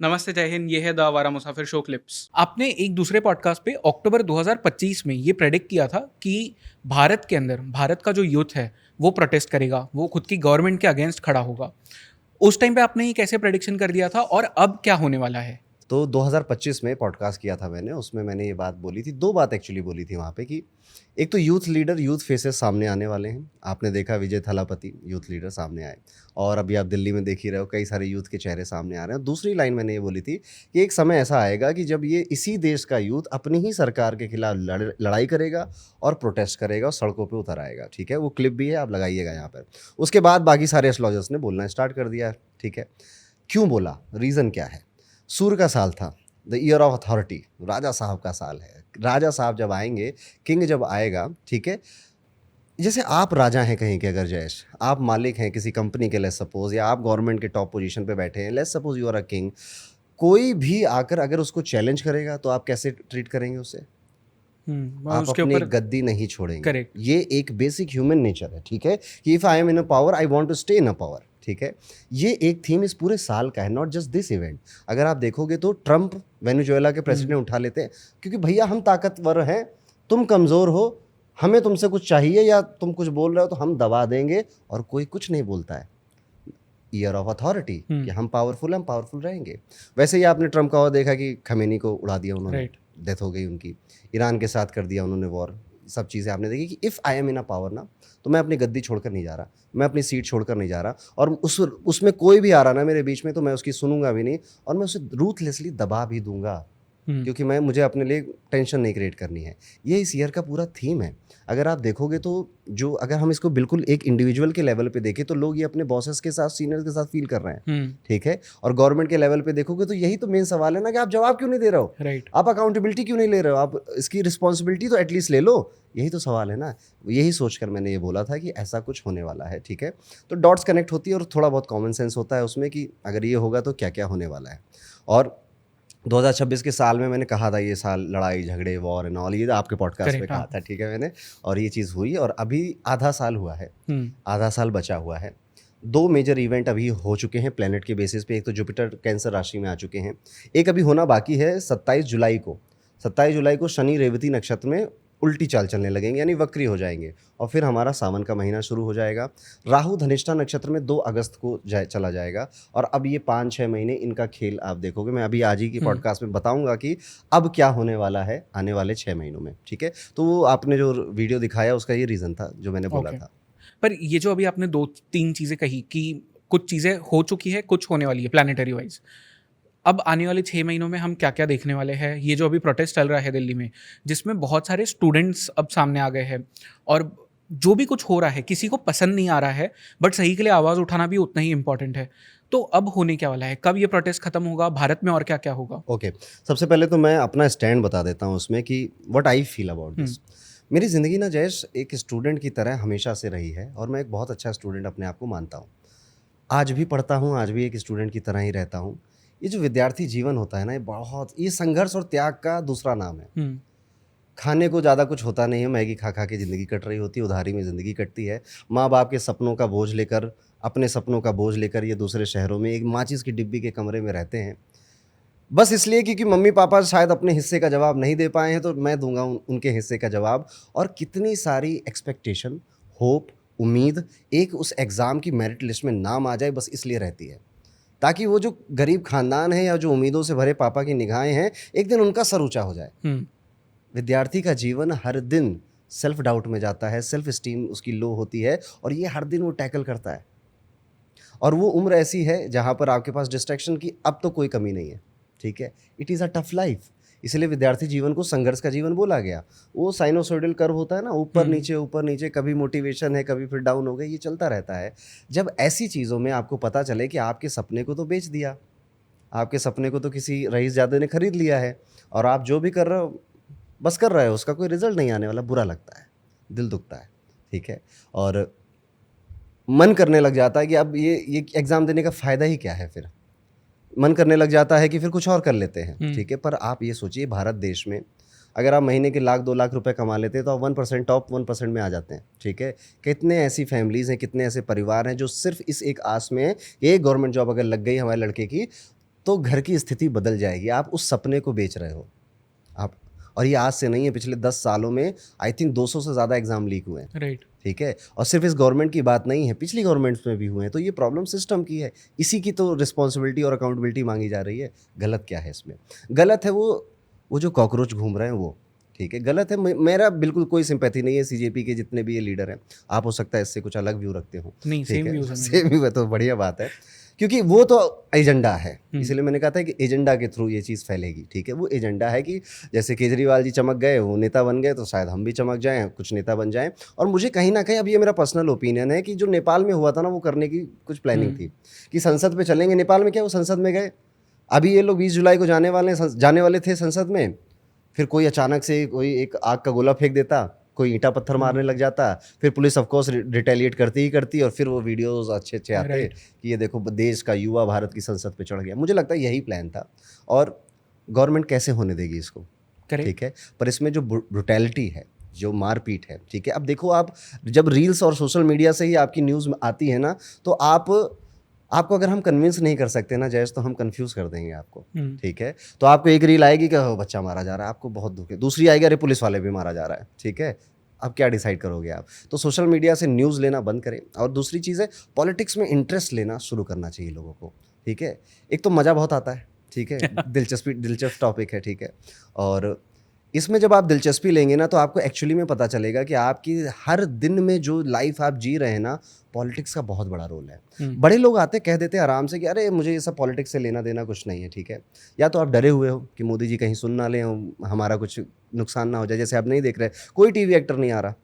नमस्ते, जय हिंद। ये है द आवारा मुसाफिर शो क्लिप्स। आपने एक दूसरे पॉडकास्ट पे अक्टूबर 2025 में ये प्रेडिक्ट किया था कि भारत के अंदर भारत का जो यूथ है वो प्रोटेस्ट करेगा, वो खुद की गवर्नमेंट के अगेंस्ट खड़ा होगा। उस टाइम पे आपने ये कैसे प्रेडिक्शन कर दिया था और अब क्या होने वाला है? तो 2025 में पॉडकास्ट किया था मैंने, उसमें मैंने ये बात बोली थी, 2 बात एक्चुअली बोली थी वहाँ पे कि एक तो यूथ लीडर, यूथ फेसेस सामने आने वाले हैं। आपने देखा विजय थलापति यूथ लीडर सामने आए और अभी आप दिल्ली में देख ही रहे हो कई सारे यूथ के चेहरे सामने आ रहे हैं। दूसरी लाइन मैंने ये बोली थी कि एक समय ऐसा आएगा कि जब ये इसी देश का यूथ अपनी ही सरकार के खिलाफ लड़ाई करेगा और प्रोटेस्ट करेगा और सड़कों पे उतर आएगा। ठीक है, वो क्लिप भी है, आप लगाइएगा यहाँ पर। उसके बाद बाकी सारे एस्ट्रोलॉजर्स ने बोलना स्टार्ट कर दिया। ठीक है, क्यों बोला, रीज़न क्या है? सूर्य का साल था, द ईयर ऑफ अथॉरिटी, राजा साहब का साल है। राजा साहब जब आएंगे, किंग जब आएगा, ठीक है, जैसे आप राजा हैं कहीं के, अगर जयेश आप मालिक हैं किसी कंपनी के, लेट्स सपोज, या आप गवर्नमेंट के टॉप पोजीशन पे बैठे हैं, let's suppose you are a king, कोई भी आकर अगर उसको चैलेंज करेगा तो आप कैसे ट्रीट करेंगे उसे? आप उसके अपनी ऊपर गद्दी नहीं छोड़ेंगे। करेक्ट। ये एक बेसिक ह्यूमन नेचर है। ठीक है, कि if I am in a power I want to stay in a power. ठीक है, ये एक थीम इस पूरे साल का है, नॉट जस्ट दिस इवेंट। अगर आप देखोगे तो ट्रंप वेनेजुएला के प्रेसिडेंट उठा लेते हैं क्योंकि भैया हम ताकतवर हैं, तुम कमज़ोर हो, हमें तुमसे कुछ चाहिए या तुम कुछ बोल रहे हो तो हम दबा देंगे, और कोई कुछ नहीं बोलता है। ईयर ऑफ अथॉरिटी कि हम पावरफुल रहेंगे। वैसे ही आपने ट्रम्प का और देखा कि खमेनी को उड़ा दिया उन्होंने, राइट। डेथ हो गई उनकी। ईरान के साथ कर दिया उन्होंने वॉर। सब चीज़ें आपने देखी कि if I am in a power ना, तो मैं अपनी गद्दी छोड़कर नहीं जा रहा, मैं अपनी सीट छोड़कर नहीं जा रहा, और उसमें कोई भी आ रहा ना मेरे बीच में तो मैं उसकी सुनूंगा भी नहीं, और मैं उसे रूथलेसली दबा भी दूंगा, क्योंकि मुझे अपने लिए टेंशन नहीं क्रिएट करनी है। ये इस ईयर का पूरा थीम है। अगर आप देखोगे तो जो, अगर हम इसको बिल्कुल एक इंडिविजुअल के लेवल पे देखें तो लोग ये अपने बॉसेस के साथ, सीनियर्स के साथ फील कर रहे हैं। ठीक है, और गवर्नमेंट के लेवल पे देखोगे तो यही तो मेन सवाल है ना कि आप जवाब क्यों नहीं दे रहे हो? राइट। आप अकाउंटेबिलिटी क्यों नहीं ले रहे हो? आप इसकी रिस्पॉन्सिबिलिटी तो एटलीस्ट ले लो। यही तो सवाल है ना। यही सोचकर मैंने ये बोला था कि ऐसा कुछ होने वाला है। ठीक है, तो डॉट्स कनेक्ट होती है और थोड़ा बहुत कॉमन सेंस होता है उसमें कि अगर ये होगा तो क्या क्या होने वाला है। और 2026 के साल में मैंने कहा था ये साल लड़ाई झगड़े, वॉर एंड ऑल, ये आपके पॉडकास्ट में करेक्ट। कहा था। ठीक है, मैंने, और ये चीज़ हुई और अभी आधा साल हुआ है, आधा साल बचा हुआ है। 2 मेजर इवेंट अभी हो चुके हैं प्लेनेट के बेसिस पे। एक तो जुपिटर कैंसर राशि में आ चुके हैं, एक अभी होना बाकी है 27 जुलाई को। 27 जुलाई को शनि रेवती नक्षत्र में उल्टी चाल चलने लगेंगे, यानी वक्री हो जाएंगे, और फिर हमारा सावन का महीना शुरू हो जाएगा। राहु धनिष्ठा नक्षत्र में 2 अगस्त को चला जाएगा, और अब ये 5-6 महीने इनका खेल आप देखोगे। मैं अभी आज ही की पॉडकास्ट में बताऊंगा कि अब क्या होने वाला है आने वाले 6 महीनों में। ठीक है, तो वो आपने जो वीडियो दिखाया उसका ये रीज़न था जो मैंने बोला था। पर ये जो अभी आपने 2-3 चीज़ें कही कि कुछ चीज़ें हो चुकी है, कुछ होने वाली है प्लानिटरी वाइज। अब आने वाले 6 महीनों में हम क्या-क्या देखने वाले हैं? ये जो अभी प्रोटेस्ट चल रहा है दिल्ली में, जिसमें बहुत सारे स्टूडेंट्स अब सामने आ गए हैं, और जो भी कुछ हो रहा है, किसी को पसंद नहीं आ रहा है, बट सही के लिए आवाज़ उठाना भी उतना ही इम्पोर्टेंट है। तो अब होने क्या वाला है? कब ये प्रोटेस्ट खत्म होगा? भारत में और क्या-क्या होगा? ओके, सबसे पहले तो मैं अपना स्टैंड बता देता हूँ उसमें कि what I feel about this. मेरी ज़िंदगी ना जयेश एक स्टूडेंट की तरह हमेशा से रही है, और मैं एक बहुत अच्छा स्टूडेंट अपने आप को मानता हूँ। आज भी पढ़ता हूँ, आज भी एक स्टूडेंट की तरह ही रहता हूँ। ये जो विद्यार्थी जीवन होता है ना, ये संघर्ष और त्याग का दूसरा नाम है। खाने को ज़्यादा कुछ होता नहीं है, मैगी खा खा के ज़िंदगी कट रही होती है, उधारी में ज़िंदगी कटती है। माँ बाप के सपनों का बोझ लेकर, अपने सपनों का बोझ लेकर ये दूसरे शहरों में एक माचिस की डिब्बी के कमरे में रहते हैं, बस इसलिए क्योंकि मम्मी पापा शायद अपने हिस्से का जवाब नहीं दे पाए हैं, तो मैं दूंगा उनके हिस्से का जवाब। और कितनी सारी एक्सपेक्टेशन, होप, उम्मीद एक उस एग्ज़ाम की मेरिट लिस्ट में नाम आ जाए, बस इसलिए रहती है ताकि वो जो गरीब खानदान है या जो उम्मीदों से भरे पापा की निगाहें हैं, एक दिन उनका सर ऊंचा हो जाए। विद्यार्थी का जीवन हर दिन सेल्फ डाउट में जाता है, सेल्फ स्टीम उसकी लो होती है, और ये हर दिन वो टैकल करता है। और वो उम्र ऐसी है जहाँ पर आपके पास डिस्ट्रैक्शन की अब तो कोई कमी नहीं है। ठीक है, it is a tough life, इसलिए विद्यार्थी जीवन को संघर्ष का जीवन बोला गया। वो साइनोसॉइडल कर्व होता है ना, ऊपर नीचे, कभी मोटिवेशन है, कभी फिर डाउन हो गए, ये चलता रहता है। जब ऐसी चीज़ों में आपको पता चले कि आपके सपने को तो बेच दिया, आपके सपने को तो किसी रईस ज़ादे ने खरीद लिया है, और आप जो भी कर रहे हो बस कर रहे हो, उसका कोई रिजल्ट नहीं आने वाला, बुरा लगता है, दिल दुखता है। ठीक है, और मन करने लग जाता है कि अब ये एग्ज़ाम देने का फ़ायदा ही क्या है फिर। मन करने लग जाता है कि फिर कुछ और कर लेते हैं। ठीक है, पर आप ये सोचिए भारत देश में अगर आप महीने के लाख 2 लाख रुपए कमा लेते हैं तो आप 1% टॉप 1% में आ जाते हैं। ठीक है, कितने ऐसी फैमिलीज़ हैं, कितने ऐसे परिवार हैं जो सिर्फ इस एक आस में हैं, ये गवर्नमेंट जॉब अगर लग गई हमारे लड़के की तो घर की स्थिति बदल जाएगी। आप उस सपने को बेच रहे हो आप, और ये आज से नहीं है, पिछले 10 सालों में आई थिंक 200 से ज़्यादा एग्जाम लीक हुए हैं। राइट। ठीक है, और सिर्फ इस गवर्नमेंट की बात नहीं है, पिछली गवर्नमेंट्स में भी हुए हैं। तो ये प्रॉब्लम सिस्टम की है, इसी की तो रिस्पॉन्सिबिलिटी और अकाउंटेबिलिटी मांगी जा रही है। गलत क्या है इसमें? गलत है वो जो कॉकरोच घूम रहे हैं वो, ठीक है, गलत है। मेरा बिल्कुल कोई सिंपैथी नहीं है सीजेपी के जितने भी ये लीडर हैं। आप हो सकता है इससे कुछ अलग व्यू रखते हो, नहीं, ठीक सेम है, व्यूज है सेम व्यू है तो बढ़िया बात है, क्योंकि वो तो एजेंडा है। इसलिए मैंने कहा था कि एजेंडा के थ्रू ये चीज़ फैलेगी, ठीक है। वो एजेंडा है कि जैसे केजरीवाल जी चमक गए, वो नेता बन गए, तो शायद हम भी चमक जाएं, कुछ नेता बन जाएं। और मुझे कहीं ना कहीं, अब ये मेरा पर्सनल ओपिनियन है, कि जो नेपाल में हुआ था ना, वो करने की कुछ प्लानिंग थी कि संसद पे चलेंगे। नेपाल में क्या, वो संसद में गए, अभी ये लोग 20 जुलाई को जाने वाले थे संसद में, फिर कोई अचानक से कोई एक आग का गोला फेंक देता, कोई ईंटा पत्थर मारने लग जाता, फिर पुलिस ऑफ कोर्स रिटेलिएट करती ही करती, और फिर वो वीडियोस अच्छे आते कि ये देखो देश का युवा भारत की संसद पे चढ़ गया। मुझे लगता है यही प्लान था, और गवर्नमेंट कैसे होने देगी इसको, ठीक है। पर इसमें जो ब्रुटैलिटी है, जो मारपीट है, ठीक है। अब देखो, आप जब रील्स और सोशल मीडिया से ही आपकी न्यूज़ आती है ना, तो आपको अगर हम कन्विंस नहीं कर सकते ना जयेश, तो हम कंफ्यूज कर देंगे आपको, ठीक है। तो आपको एक रील आएगी कि बच्चा मारा जा रहा है, आपको बहुत दुख है, दूसरी आएगी अरे पुलिस वाले भी मारा जा रहा है, ठीक है। अब क्या डिसाइड करोगे आप? तो सोशल मीडिया से न्यूज़ लेना बंद करें। और दूसरी चीज़ है, पॉलिटिक्स में इंटरेस्ट लेना शुरू करना चाहिए लोगों को, ठीक है। एक तो मज़ा बहुत आता है, ठीक है, दिलचस्प टॉपिक है, ठीक है। और इसमें जब आप दिलचस्पी लेंगे ना, तो आपको एक्चुअली में पता चलेगा कि आपकी हर दिन में जो लाइफ आप जी रहे हैं ना, पॉलिटिक्स का बहुत बड़ा रोल है। बड़े लोग आते कह देते आराम से कि अरे मुझे ये सब पॉलिटिक्स से लेना देना कुछ नहीं है, ठीक है। या तो आप डरे हुए हो कि मोदी जी कहीं सुन ना लें, हमारा कुछ नुकसान ना हो जाए। जैसे आप नहीं देख रहे, कोई टीवी एक्टर नहीं आ रहा,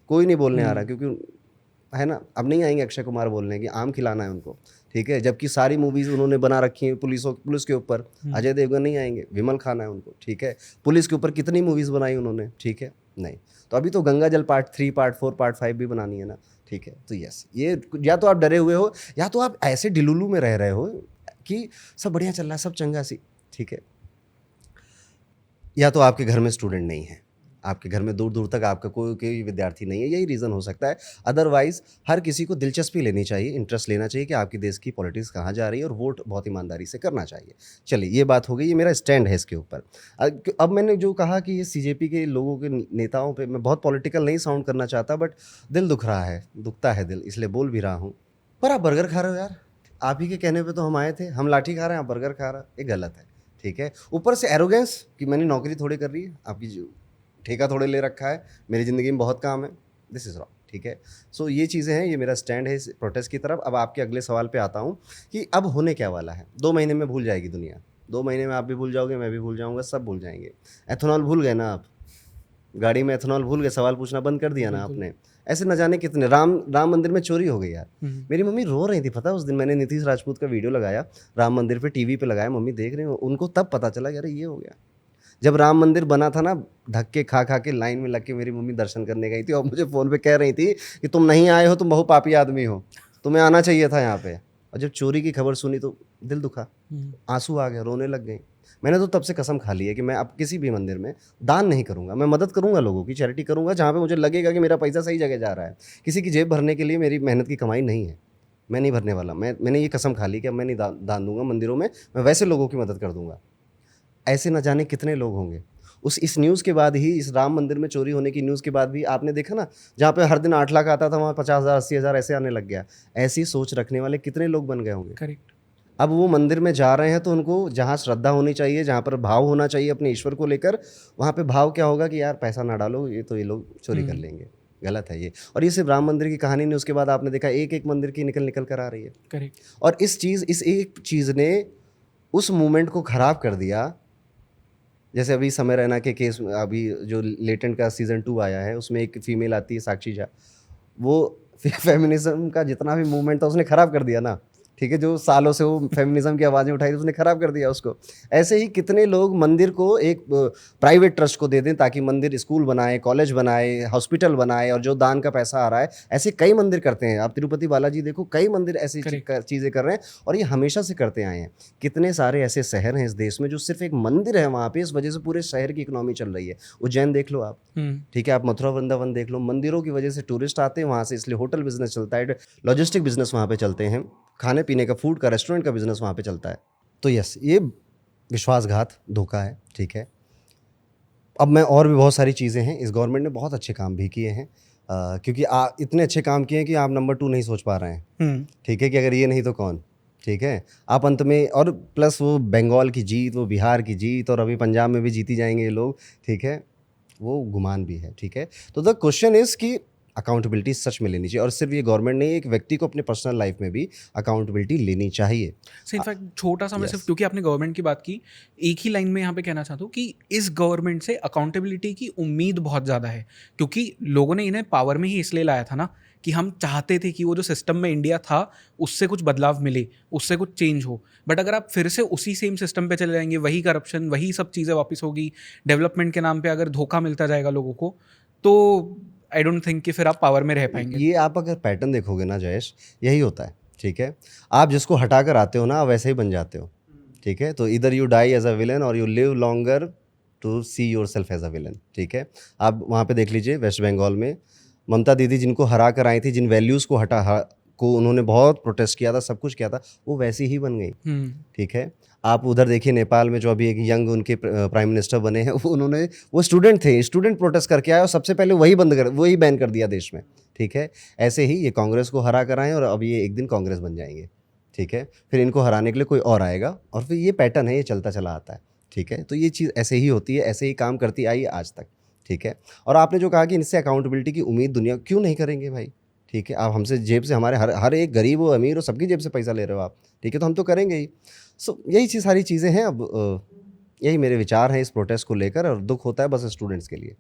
कोई नहीं बोलने आ रहा, क्योंकि है ना, अब नहीं आएंगे अक्षय कुमार बोलने की, आम खिलाना है उनको, ठीक है। जबकि सारी मूवीज़ उन्होंने बना रखी हैं पुलिस के ऊपर। अजय देवगन नहीं आएंगे, विमल खाना है उनको, ठीक है। पुलिस के ऊपर कितनी मूवीज़ बनाई उन्होंने, ठीक है, नहीं। तो अभी तो गंगा जल पार्ट 3, पार्ट 4, पार्ट 5 भी बनानी है ना, ठीक है। तो यस, ये या तो आप डरे हुए हो, या तो आप ऐसे डिलुलू में रह रहे हो कि सब बढ़िया चल रहा है, सब चंगा सी, ठीक है। या तो आपके घर में स्टूडेंट नहीं है, आपके घर में दूर दूर तक आपका कोई विद्यार्थी नहीं है, यही रीज़न हो सकता है। अदरवाइज़ हर किसी को दिलचस्पी लेनी चाहिए, इंटरेस्ट लेना चाहिए कि आपकी देश की पॉलिटिक्स कहाँ जा रही है, और वोट बहुत ईमानदारी से करना चाहिए। चलिए, ये बात हो गई, ये मेरा स्टैंड है इसके ऊपर। अब मैंने जो कहा कि ये सीजेपी के लोगों के नेताओं पे मैं बहुत पॉलिटिकल नहीं साउंड करना चाहता, बट दिल दुखता है दिल, इसलिए बोल भी रहा हूँ। पर आप बर्गर खा रहे हो यार, आप ही के कहने पर तो हम आए थे, हम लाठी खा रहे हैं, आप बर्गर खा रहे हैं, ये गलत है, ठीक है। ऊपर से एरोगेंस कि मैंने नौकरी थोड़ी कर रही है, आपकी ठेका थोड़े ले रखा है, मेरी ज़िंदगी में बहुत काम है, दिस इज़ रॉन्ग, ठीक है। सो ये चीज़ें हैं, ये मेरा स्टैंड है इस प्रोटेस्ट की तरफ। अब आपके अगले सवाल पे आता हूँ कि अब होने क्या वाला है। 2 महीने में भूल जाएगी दुनिया, 2 महीने में आप भी भूल जाओगे, मैं भी भूल जाऊँगा, सब भूल जाएंगे। एथेनॉल भूल गए ना आप, गाड़ी में एथेनॉल भूल गए, सवाल पूछना बंद कर दिया ना आपने। ऐसे न जाने कितने राम मंदिर में चोरी हो गई यार। मेरी मम्मी रो रही थी, पता उस दिन मैंने नीतीश राजपूत का वीडियो लगाया राम मंदिर पे, टीवी पे लगाया, मम्मी देख रहे हो, उनको तब पता चला कि अरे ये हो गया। जब राम मंदिर बना था ना, धक्के खा के लाइन में लग के मेरी मम्मी दर्शन करने गई थी, और मुझे फ़ोन पे कह रही थी कि तुम नहीं आए हो, तुम बहु पापी आदमी हो, तुम्हें आना चाहिए था यहाँ पे। और जब चोरी की खबर सुनी तो दिल दुखा, आंसू आ गए, रोने लग गई। मैंने तो तब से कसम खा ली है कि मैं अब किसी भी मंदिर में दान नहीं करूँगा, मैं मदद करूँगा, लोगों की चैरिटी करूँगा, जहाँ पे मुझे लगेगा कि मेरा पैसा सही जगह जा रहा है। किसी की जेब भरने के लिए मेरी मेहनत की कमाई नहीं है, मैं नहीं भरने वाला। मैंने ये कसम खा ली कि अब मैं नहीं दान दूंगा मंदिरों में, मैं वैसे लोगों की मदद कर दूंगा। ऐसे न जाने कितने लोग होंगे। इस न्यूज़ के बाद ही, इस राम मंदिर में चोरी होने की न्यूज़ के बाद भी आपने देखा ना, जहाँ पे हर दिन 8 लाख आता था, वहाँ 50,000 80,000 ऐसे आने लग गया। ऐसी सोच रखने वाले कितने लोग बन गए होंगे। करेक्ट। अब वो मंदिर में जा रहे हैं तो उनको जहाँ श्रद्धा होनी चाहिए, जहाँ पर भाव होना चाहिए अपने ईश्वर को लेकर, वहाँ पे भाव क्या होगा कि यार पैसा ना डालो, ये तो ये लोग चोरी कर लेंगे। गलत है ये। और ये सिर्फ राम मंदिर की कहानी नहीं, उसके बाद आपने देखा एक मंदिर की निकल कर आ रही है। करेक्ट। और इस एक चीज़ ने उस मूवमेंट को ख़राब कर दिया। जैसे अभी समय रैना के केस, अभी जो लेटेंट का सीज़न 2 आया है, उसमें एक फीमेल आती है साक्षी झा, वो फेमिनिज्म का जितना भी मूवमेंट था उसने ख़राब कर दिया ना, ठीक है। जो सालों से वो फेमिनिज्म की आवाज़ें उठाई थी, उसने ख़राब कर दिया उसको। ऐसे ही कितने लोग मंदिर को एक प्राइवेट ट्रस्ट को दे दें ताकि मंदिर स्कूल बनाए, कॉलेज बनाए, हॉस्पिटल बनाए, और जो दान का पैसा आ रहा है, ऐसे कई मंदिर करते हैं। आप तिरुपति बालाजी देखो, कई मंदिर ऐसी चीज़ें कर रहे हैं, और ये हमेशा से करते आए हैं। कितने सारे ऐसे शहर हैं इस देश में जो सिर्फ एक मंदिर है वहाँ पे, इस वजह से पूरे शहर की इकोनॉमी चल रही है। उज्जैन देख लो आप, ठीक है, आप मथुरा वृंदावन देख लो, मंदिरों की वजह से टूरिस्ट आते हैं वहाँ से, इसलिए होटल बिजनेस चलता है, लॉजिस्टिक बिजनेस वहाँ पे चलते हैं, खाने पीने का, फूड का, रेस्टोरेंट का बिजनेस वहाँ पे चलता है। तो यस, ये विश्वासघात, धोखा है, ठीक है। अब मैं और भी बहुत सारी चीज़ें हैं, इस गवर्नमेंट ने बहुत अच्छे काम भी किए हैं, क्योंकि इतने अच्छे काम किए हैं कि आप नंबर 2 नहीं सोच पा रहे हैं, ठीक है, कि अगर ये नहीं तो कौन, ठीक है। आप अंत में और प्लस वो बंगाल की जीत, वो बिहार की जीत, और अभी पंजाब में भी जीती जाएंगे ये लोग, ठीक है, वो गुमान भी है, ठीक है। तो द क्वेश्चन इज़ कि अकाउंटेबिलिटी सच में लेनी चाहिए, और सिर्फ ये गवर्नमेंट नहीं, एक व्यक्ति को अपने पर्सनल लाइफ में भी अकाउंटेबिलिटी लेनी चाहिए। सो इनफैक्ट छोटा सा मैं yes. सिर्फ, क्योंकि आपने गवर्नमेंट की बात की, एक ही लाइन में यहाँ पे कहना चाहता हूँ कि इस गवर्नमेंट से अकाउंटेबिलिटी की उम्मीद बहुत ज़्यादा है, क्योंकि लोगों ने इन्हें पावर में ही इसलिए लाया था ना कि हम चाहते थे कि वो जो सिस्टम में इंडिया था उससे कुछ बदलाव मिले, उससे कुछ चेंज हो। बट अगर आप फिर से उसी सेम सिस्टम पे चले जाएंगे, वही करप्शन, वही सब चीज़ें वापस होगी, डेवलपमेंट के नाम पे अगर धोखा मिलता जाएगा लोगों को, तो आई डोंट थिंक कि फिर आप पावर में रह पाएंगे। ये आप अगर पैटर्न देखोगे ना जयेश, यही होता है, ठीक है। आप जिसको हटा कर आते हो ना, आप वैसे ही बन जाते हो, ठीक है। तो इधर you die as a villain और you live longer to see yourself as a villain, ठीक है। आप वहाँ पे देख लीजिए वेस्ट बंगाल में ममता दीदी जिनको हरा कर आई थी, जिन वैल्यूज़ को को उन्होंने बहुत प्रोटेस्ट किया था, सब कुछ किया था, वो वैसी ही बन गई, ठीक है। आप उधर देखिए नेपाल में जो अभी एक यंग उनके प्राइम मिनिस्टर बने हैं, वो स्टूडेंट थे, स्टूडेंट प्रोटेस्ट करके आए और सबसे पहले वही बैन कर दिया देश में, ठीक है। ऐसे ही ये कांग्रेस को हरा कर आए और अब ये एक दिन कांग्रेस बन जाएंगे, ठीक है। फिर इनको हराने के लिए कोई और आएगा और फिर ये पैटर्न है, ये चलता चला आता है, ठीक है। तो ये चीज़ ऐसे ही होती है, ऐसे ही काम करती आई आज तक, ठीक है। और आपने जो कहा कि इनसे अकाउंटेबिलिटी की उम्मीद दुनिया क्यों नहीं करेंगे भाई, ठीक है। आप हमसे जेब से, हमारे हर एक गरीब हो अमीर हो, सबकी जेब से पैसा ले रहे हो आप, ठीक है, तो हम तो करेंगे ही। सो यही सारी चीज़ें हैं। अब यही मेरे विचार हैं इस प्रोटेस्ट को लेकर, और दुख होता है बस स्टूडेंट्स के लिए।